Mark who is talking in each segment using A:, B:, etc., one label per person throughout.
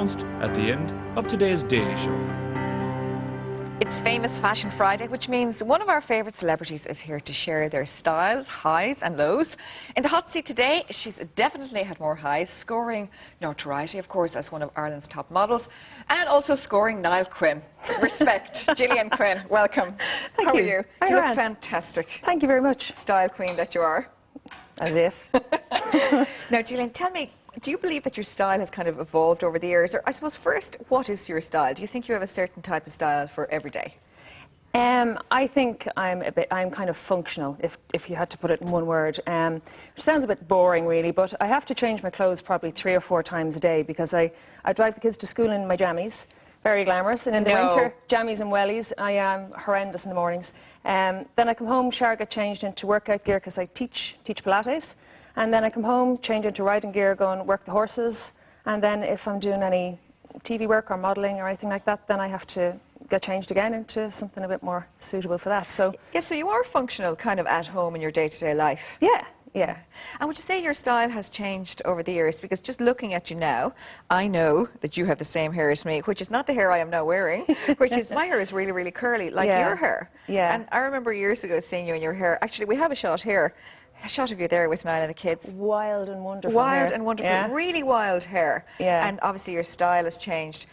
A: announced at the end of today's Daily Show.
B: It's Famous Fashion Friday, which means one of our favourite celebrities is here to share their styles, highs and lows. In the hot seat today, she's definitely had more highs, scoring notoriety, of course, as one of Ireland's top models, and also scoring Niall Quinn. Gillian Quinn, welcome.
C: Thank
B: you.
C: you.
B: How are you?
C: Hi,
B: You look
C: Grant.
B: fantastic.
C: Thank you very much.
B: Style queen that you are.
C: As if.
B: Now, Gillian, tell me, do you believe that your style has kind of evolved over the years? Or I suppose first, what is your style? Do you think you have a certain type of style for every day?
C: I think I'm kind of functional, if you had to put it in one word. Which sounds a bit boring, really, but I have to change my clothes probably 3 or 4 times a day because I drive the kids to school in my jammies. Very glamorous. And in the winter, jammies and wellies. I am horrendous in the mornings. Then I come home, shower, get changed into workout gear because I teach Pilates. And then I come home, change into riding gear, go and work the horses. And then if I'm doing any TV work or modelling or anything like that, then I have to get changed again into something a bit more suitable for that. So
B: yeah, so you are functional kind of at home in your day-to-day life.
C: Yeah, yeah.
B: And would you say your style has changed over the years? Because just looking at you now, I know that you have the same hair as me, which is not the hair I am now wearing, which is, my hair is really, really curly, like your hair.
C: Yeah.
B: And I remember years ago seeing you in your hair. Actually, we have a shot here. A shot of you there with Niall and the kids.
C: Wild and wonderful
B: Wild
C: hair.
B: and wonderful,
C: Yeah.
B: really wild hair.
C: Yeah.
B: And obviously your style has changed.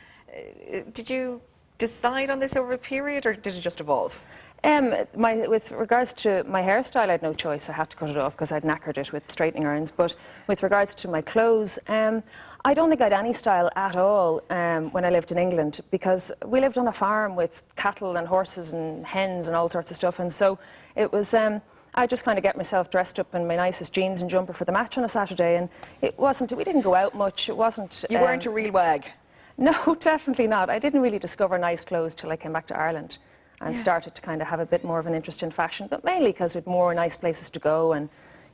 B: Did you decide on this over a period, or did it just evolve?
C: With regards to my hairstyle, I had no choice. I had to cut it off because I'd knackered it with straightening irons. But with regards to my clothes, I don't think I had any style at all when I lived in England, because we lived on a farm with cattle and horses and hens and all sorts of stuff. And so it was... I just kind of get myself dressed up in my nicest jeans and jumper for the match on a Saturday, and we didn't go out much. It wasn't...
B: You weren't a real wag?
C: No, definitely not. I didn't really discover nice clothes till I came back to Ireland and started to kind of have a bit more of an interest in fashion, but mainly because we had more nice places to go and,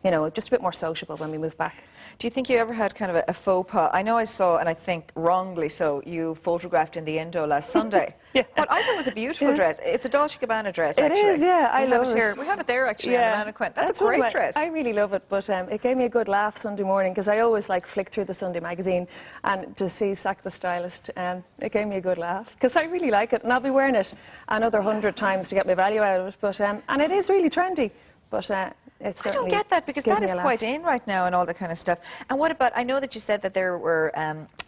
C: you know, just a bit more sociable when we moved back.
B: Do you think you ever had kind of a faux pas? I know I saw, and I think wrongly so, you photographed in the Indo last Sunday.
C: Yeah.
B: What I thought was a beautiful dress. It's a Dolce & Gabbana dress, actually.
C: It is, yeah. I love it.
B: Here. We have it there, actually, on the mannequin. That's a great dress.
C: I really love it, but it gave me a good laugh Sunday morning, because I always flick through the Sunday magazine, and to see Sack the Stylist, it gave me a good laugh, because I really like it, and I'll be wearing it another 100 times to get my value out of it. But and it is really trendy, but it's
B: I don't get that, because that is quite in right now and all that kind of stuff. And what about, I know that you said that there were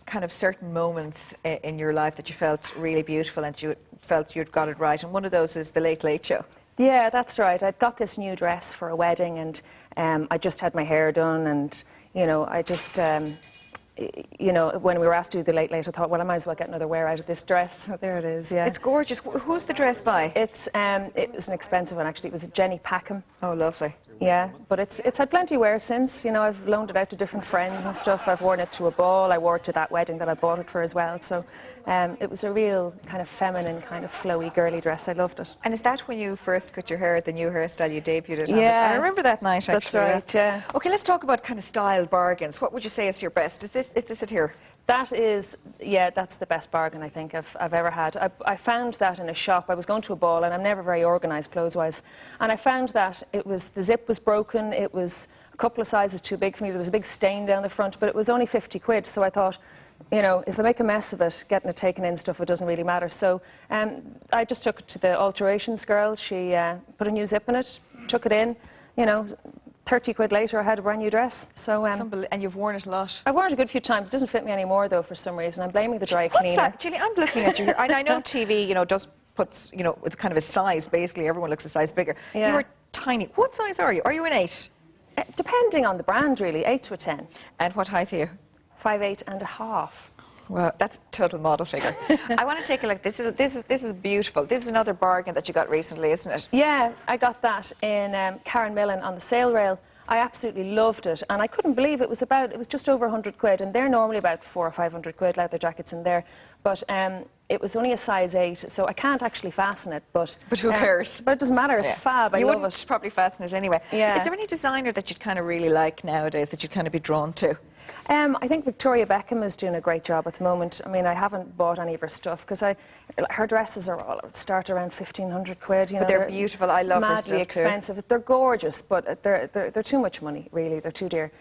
B: kind of certain moments in your life that you felt really beautiful and you felt you'd got it right, and one of those is the Late Late Show. Yeah,
C: that's right. I'd got this new dress for a wedding, and I just had my hair done, and, you know, I just... you know, when we were asked to do the Late Late, I thought, well, I might as well get another wear out of this dress. Oh, there it is, yeah.
B: It's gorgeous. Who's the dress by?
C: It was an expensive one, actually. It was a Jenny Packham.
B: Oh, lovely.
C: Yeah, but it's had plenty of wear since. You know, I've loaned it out to different friends and stuff. I've worn it to a ball. I wore it to that wedding that I bought it for as well. So it was a real kind of feminine, kind of flowy, girly dress. I loved it.
B: And is that when you first cut your hair, the new hairstyle you debuted it on?
C: Yeah.
B: I remember that night, actually.
C: That's right, yeah.
B: Okay, let's talk about kind of style bargains. What would you say is your best? Is this it here?
C: That is, yeah, that's the best bargain I think I've ever had. I found that in a shop. I was going to a ball, and I'm never very organised clothes-wise. And I found that the zip was broken. It was a couple of sizes too big for me. There was a big stain down the front, but it was only 50 quid. So I thought, you know, if I make a mess of it, getting it taken in stuff, it doesn't really matter. So I just took it to the alterations girl. She put a new zip in it, took it in, you know. 30 quid later, I had a brand new dress. So,
B: and you've worn it a lot.
C: I've worn it a good few times. It doesn't fit me anymore, though, for some reason. I'm blaming the dry cleaner.
B: What's that? Julie, I'm looking at you here. I know TV, you know, does puts, you know, with kind of a size. Basically, everyone looks a size bigger.
C: Yeah.
B: You're tiny. What size are you? Are you an 8?
C: Depending on the brand, really. 8 to a 10.
B: And what height are you?
C: 5'8½".
B: Well, that's a total model figure. I want to take a look. This is beautiful. This is another bargain that you got recently, isn't it?
C: Yeah, I got that in Karen Millen on the sale rail. I absolutely loved it, and I couldn't believe it was just over 100 quid, and they're normally about 400 or 500 quid, leather jackets in there. But it was only a size 8, so I can't actually fasten it. But
B: who cares?
C: But it doesn't matter. It's fab. I love it.
B: You wouldn't probably fasten it anyway.
C: Yeah.
B: Is there any designer that you'd kind of really like nowadays that you'd kind of be drawn to?
C: I think Victoria Beckham is doing a great job at the moment. I mean, I haven't bought any of her stuff because her dresses are all start around 1,500 quid. You know,
B: but they're beautiful. I love her stuff too.
C: Madly expensive. They're gorgeous, but they're too much money. Really, they're too dear.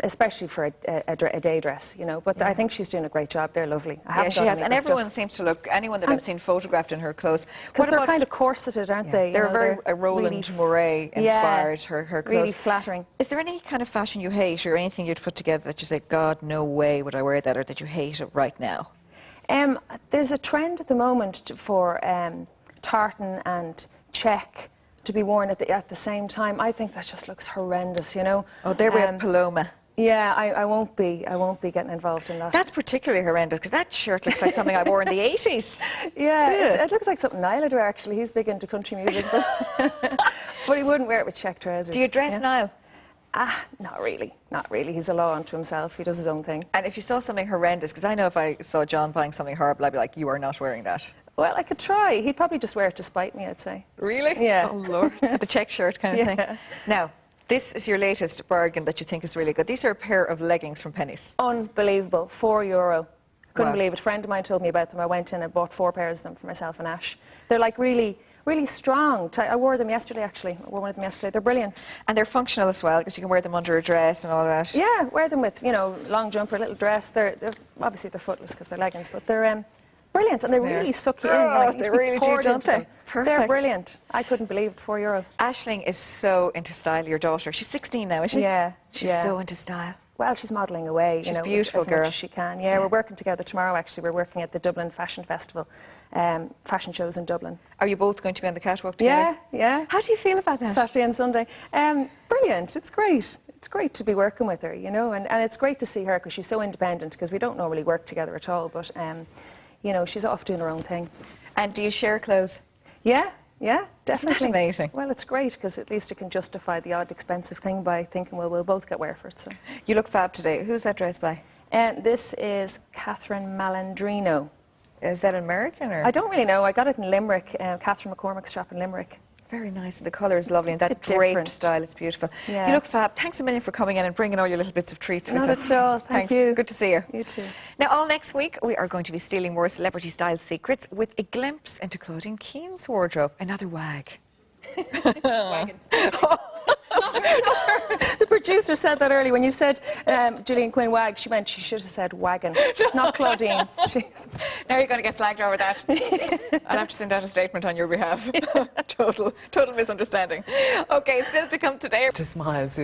C: especially for a day dress, you know. But I think she's doing a great job. They're lovely.
B: Yeah, she has. And everyone seems to look, anyone that I've seen photographed in her clothes.
C: Because they're kind of corseted, aren't they?
B: They're
C: You know,
B: very Roland Mouret inspired, her clothes.
C: Really flattering.
B: Is there any kind of fashion you hate or anything you'd put together that you say, God, no way would I wear that, or that you hate it right now?
C: There's a trend at the moment for tartan and check to be worn at the same time. I think that just looks horrendous, you know.
B: Oh, there we have Paloma.
C: Yeah, I won't be getting involved in that.
B: That's particularly horrendous because that shirt looks like something I wore in the 80s.
C: Yeah, it looks like something Niall would wear, actually. He's big into country music, but he wouldn't wear it with check trousers.
B: Do you dress Niall?
C: Not really. Not really. He's a law unto himself. He does his own thing.
B: And if you saw something horrendous, because I know if I saw John buying something horrible, I'd be like, you are not wearing that.
C: Well, I could try. He'd probably just wear it to spite me, I'd say.
B: Really?
C: Yeah.
B: Oh, Lord. The check shirt kind of thing. Now, this is your latest bargain that you think is really good. These are a pair of leggings from Penneys.
C: Unbelievable. €4. Couldn't
B: Wow.
C: believe it. A friend of mine told me about them. I went in and bought 4 pairs of them for myself and Ash. They're like really strong. I wore them yesterday, actually. I wore one of them yesterday. They're brilliant.
B: And they're functional as well, because you can wear them under a dress and all that.
C: Yeah, wear them with, you know, long jumper, little dress. They're obviously they're footless because they're leggings, but they're brilliant, and they really suck you in. Like,
B: they really do, don't they?
C: Perfect. They're brilliant. I couldn't believe it, €4.
B: Aisling is so into style, your daughter. She's 16 now, is she?
C: Yeah.
B: She's so into style.
C: Well, she's modelling away,
B: She's
C: you know,
B: beautiful
C: as
B: girl.
C: much as she can. Yeah, we're working together tomorrow, actually. We're working at the Dublin Fashion Festival, fashion shows in Dublin.
B: Are you both going to be on the catwalk together?
C: Yeah.
B: How do you feel about that?
C: Saturday and Sunday. Brilliant. It's great. It's great to be working with her, you know, and it's great to see her because she's so independent, because we don't normally work together at all, but, you know, she's off doing her own thing.
B: And do you share clothes?
C: Yeah, definitely.
B: Isn't that amazing?
C: Well, it's great because at least it can justify the odd expensive thing by thinking, well, we'll both get wear for it. So.
B: You look fab today. Who's that dress by?
C: This is Catherine Malandrino.
B: Is that American or?
C: I don't really know. I got it in Limerick, Catherine McCormick's shop in Limerick.
B: Very nice. The colour is lovely, and that draped
C: different
B: style is beautiful.
C: Yeah.
B: You look fab. Thanks a million for coming in and bringing all your little bits of treats with
C: Not
B: us.
C: at all. Thank
B: Thanks.
C: you.
B: Good to see you.
C: You too.
B: Now, all next week, we are going to be stealing more celebrity style secrets with a glimpse into Claudine Keane's wardrobe. Another wag.
C: Wagon. The producer said that earlier. When you said Gillian Quinn wag, she meant she should have said wagon, not Claudine. Jesus.
B: Now you're going to get slagged over that. I'll have to send out a statement on your behalf. Total misunderstanding. Okay, still to come today.
D: To smile, Susan.